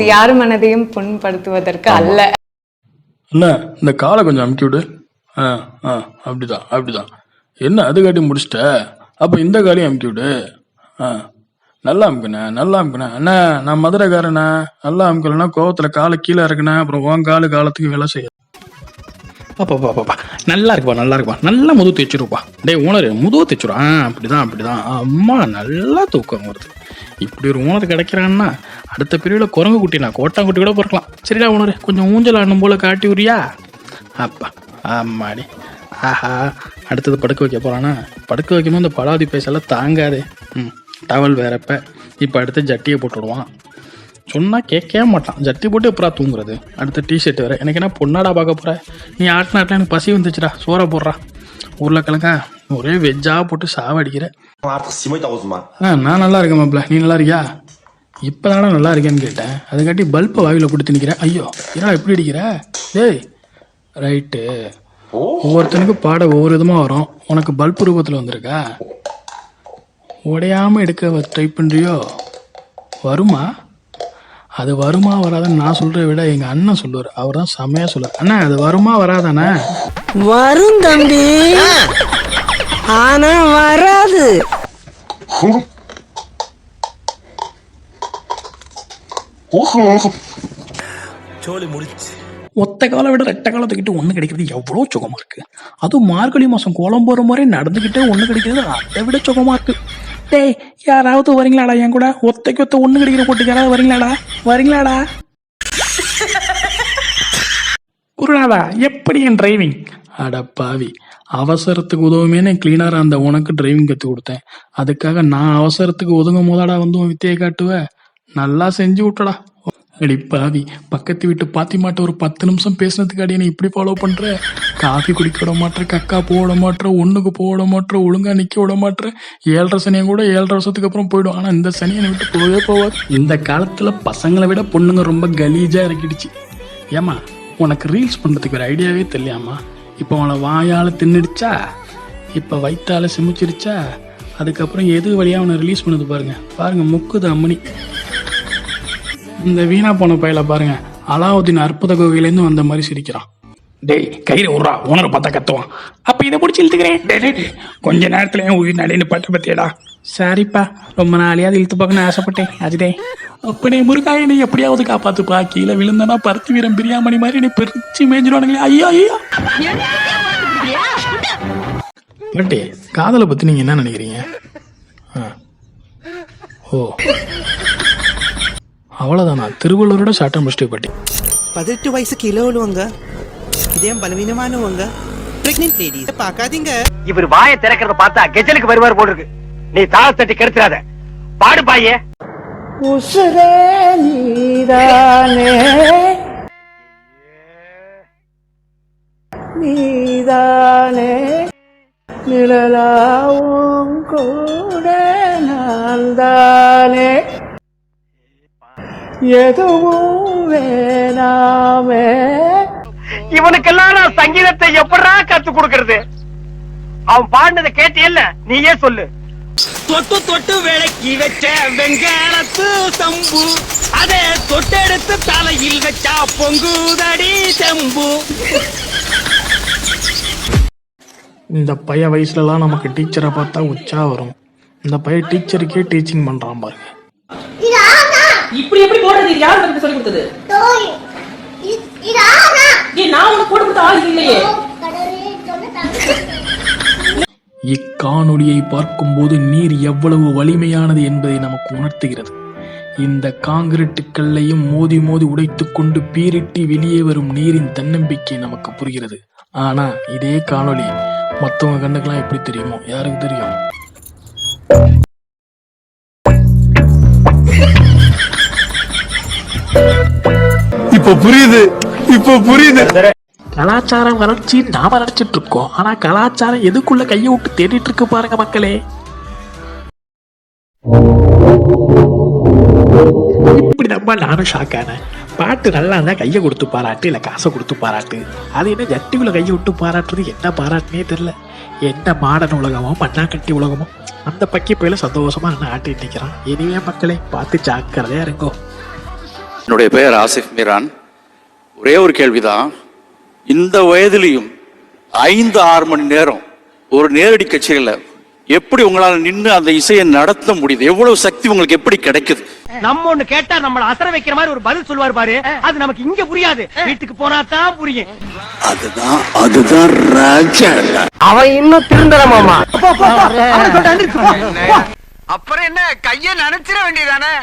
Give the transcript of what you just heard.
யார் மனதையும் புண்படுத்துவதற்கு அல்ல. என்ன இந்த காலை கொஞ்சம் அமுக்கி விடு. அப்படிதான். என்ன அது காட்டி முடிச்சிட்ட? அப்போ இந்த காலையும் அமுக்கி விடு. நல்லா அமுக்குண்ணே. அண்ணா நான் மதுரைக்காரண்ணா. நல்லா அமுக்கலன்னா கோவத்தில் காலை கீழே இருக்குண்ணே. அப்புறம் உன் காலத்துக்கு வேலை செய்ய. அப்பா நல்லா இருக்குப்பா. நல்லா முதுகு தைச்சிருப்பா. டேய் ஓனர் முதுகு தைச்சிரும். அப்படிதான். அம்மா நல்லா தூக்கம் வருது. இப்படி ஒரு ஓனர் கிடைக்கிறான்னா அடுத்த பிரிவில் குரங்கு குட்டி நான் கோட்டாங்குட்டி கூட பிறக்கலாம். சரிடா ஓனர் கொஞ்சம் ஊஞ்சல் ஆடணும் போல காட்டி விடுறியா? அப்பா ஆமாடி. ஆஹா அடுத்தது படுக்க வைக்க போகிறானா? படுக்க வைக்கும்போது இந்த படாதி பேசெல்லாம் தாங்காது. டவல் வேறப்ப இப்போ அடுத்து ஜட்டியை போட்டு விடுவான். சொன்னால் கேட்கவே மாட்டான். ஜட்டி போட்டு எப்படா தூங்குறது? அடுத்த டிஷர்ட் வேறு. எனக்கு என்ன பொண்ணாடா பார்க்க போகிற? நீ ஆட்டினாட்டில் எனக்கு பசி வந்துச்சுடா. சோறா போடுறா. உருளைக்கிழங்கா ஒரே வெஜ்ஜாக போட்டு சாவடிக்கிற. நான் நல்லா இருக்கேன் மாப்பிள்ள. நீ நல்லா இருக்கியா? இப்போ தானே நல்லா இருக்கேன்னு கேட்டேன். அதுக்காட்டி பல்பை வாயில் போட்டு திணிக்கிறேன். ஐயோ ஏன்னா எப்படி அடிக்கிற? டேய் ரைட்டு. ஒவ்வொருத்தனுக்கும் பாட ஒவ்வொரு விதமாக வரும். உனக்கு பல்பு ரூபத்தில் வந்திருக்கா? உடையாமல் எடுக்க ட்ரை பண்ணுறியோ? வருமா? அது வருமா வராதான்னு நான் சொல்கிறத விட எங்கள் அண்ணன் சொல்லுவார். அவர் தான் செம்மையாக சொல்லுவார். அண்ணா அது வருமா வராதானே? வரும் தம்பி, ஆனா வராது. ஒத்த காலை விட ரெட்டை காலை தூக்கிட்டு ஒன்று கிடைக்கிறது எவ்வளோ சுகமாக இருக்கு. அதுவும் மார்கழி மாதம் கோலம் போகிற மாதிரி நடந்துக்கிட்டே ஒன்று கிடைக்கிறது அதை விட சுகமாக இருக்கு. டேய் யாராவது வரீங்களாடா என் கூட? ஒத்தைக்கு ஒத்த ஒன்று கிடைக்கிற போட்டுக்கு யாராவது வரீங்களாடா? குருநாதா எப்படி என் டிரைவிங்? அட பாவி, அவசரத்துக்கு உதவுமேனு கிளீனராக அந்த உனக்கு டிரைவிங் கற்றுக் கொடுத்தேன். அதுக்காக நான் அவசரத்துக்கு ஒதுங்கும் போதாடா வந்து உன் வித்தையை காட்டுவேன். நல்லா செஞ்சு விட்டடா. அடி பாவி, பக்கத்து வீட்டு பாத்திமாட்ட ஒரு 10 நிமிஷம் பேசினதுக்காடி என்ன இப்படி ஃபாலோ பண்ற? காஃபி குடிக்க விட மாட்டேற, கக்கா போட மாட்டேற, ஒண்ணுக்கு போட மாட்டேற, ஒழுங்கா நிக்க விட மாட்டேற. 7.5 சனியும் கூட 7.5 வருஷத்துக்கு அப்புறம் போயிடும். ஆனா இந்த சனியை விட்டு போகவே போவாது. இந்த காலத்துல பசங்களை விட பொண்ணுங்க ரொம்ப கலீஜா இறக்கிடுச்சு. ஏமா உனக்கு ரீல்ஸ் பண்றதுக்கு ஒரு ஐடியாவே தெரியலையாமா? இப்போ அவளை வாயால தின்னுடுச்சா, இப்ப வயிற்றால சிமிச்சிருச்சா, அதுக்கப்புறம் எது வழியா அவனை ரிலீஸ் பண்ணது பாருங்க முக்குது அம்மனி. இந்த வீணா போன பையில பாருங்க, அலாவுதீன் அற்புத கோவிலேருந்து வந்த மாதிரி சிரிக்கிறான். டேய் கயிறு விட்றா, ஓனரை பார்த்தா கத்துவான். அப்ப இதை பிடிச்சி இழுத்துக்கிறேன். கொஞ்ச நேரத்துல உயிர் நடைன்னு பட்ட பத்தியடா. சரிப்பா, ரொம்ப நாளையாவது இழுத்து பார்க்கணும்னு ஆசைப்பட்டேன். அதுதே அப்பனே முருகாய், என்னை எப்படியாவது காப்பாத்துப்பா. கீழே விழுந்தனா பருத்தி வீரம் பிரியாமணி மாதிரி என்னை பிரிச்சு மேய்ஞ்சிடுவானுங்களே. ஐயோ பட்டே, காதலை பத்தி நீங்க என்ன நினைக்கிறீங்க? ஓ அவ்வளவுதானா? திருவள்ளூரோட ஷார்ட் மிஸ்டேக் பட்டி. 18 வயசு கீழே உள்ளவங்க, இதயம் பலவீனமானவங்க, பிரெக்னன்ட் லேடிஸ் பார்க்காதீங்க. இவர் வாயை திறக்கிறத பார்த்தா கெஜலுக்கு வருவார் போல இருக்கு. நீ தாள தட்டி கெடுத்துறாத. பாடு பாயே. உசுரே நீதானே நிழலாவும் கூட நான் தானே, எதுவும் வேணாமே. இவனுக்கெல்லாம் நான் சங்கீதத்தை எப்படா கத்து கொடுக்கறது? அவன் பாடினதை கேட்டியல்ல, நீயே சொல்லு. தொட்டு விளக்கி வச்ச வெங்காலத்து சம்பு, அதே தொட்டெடுத்து தலையில் வச்சா பொங்குதடி செம்பு. இந்த பைய வயசுலலாம் நமக்கு டீச்சரை பார்த்தா உச்சா வரும். இந்த பையன் டீச்சருக்கே டீச்சிங் பண்றான் பாருங்க. இப்படி எப்படி போடுறது? யார் உங்களுக்கு சொல்லி கொடுத்தது? நான் உனக்கு போட்டு கொடுத்த ஆள் இல்லையே. இக்காணொலியை பார்க்கும்போது நீர் எவ்வளவு வலிமையானது என்பதை நமக்கு உணர்த்துகிறது. இந்த காங்கிரீட்டு கல்லையும் மோதி உடைத்துக் கொண்டு பீரிட்டு வெளியே வரும் நீரின் தன்னம்பிக்கை நமக்கு புரிகிறது. ஆனா இதே காணொலி மற்றவங்க கண்ணுக்கெல்லாம் எப்படி தெரியுமோ? யாருக்கு தெரியும்? இப்ப புரியுது. கலாச்சார வளர்ச்சி நாம நினைச்சிட்டு இருக்கோம். ஆனா கலாச்சாரம் எதுக்குள்ள கையை விட்டு தேடிட்டு இருக்கு பாருங்க மக்களே. இப்படி நம்ம நானும் ஷாக்கான. பாட்டு நல்லா இருந்தா கையை கொடுத்து பாராட்டு, இல்ல காசை கொடுத்து பாராட்டு. அது என்ன ஜட்டிக்குள்ள கையை விட்டு பாராட்டுறது? என்ன பாராட்டுனே தெரியல. என்ன மாடர்ன் உலகமோ மண்ணாக்கட்டி உலகமோ அந்த பக்கி போயில சந்தோஷமா என்ன ஆட்டிட்டு நிக்கிறான். இனிமே மக்களே பார்த்து ஜாக்கிரதையா இருங்கோ. என்னுடைய பெயர் ஆசிஃப் மீரான். ஒரே ஒரு கேள்விதான். இந்த வயதிலையும் 5-6 மணி நேரம் ஒரு நேரடி கச்சேரியில எப்படி உங்களால நின்று அந்த இசையை நடத்த முடியுது? எவ்வளவு சக்தி உங்களுக்கு எப்படி கிடைக்குது? நம்ம ஒண்ணு கேட்டா நம்மள அசர வைக்கிற மாதிரி ஒரு பதில் சொல்லுவார் பாரு, அது நமக்கு இங்க புரியாது, வீட்டுக்கு போனா தான் புரியும். அதுதான் ராஜா. அவன் இன்னும் திருந்தலமாமா. அப்புறம் என்ன கைய நினைச்சிட வேண்டியதானே?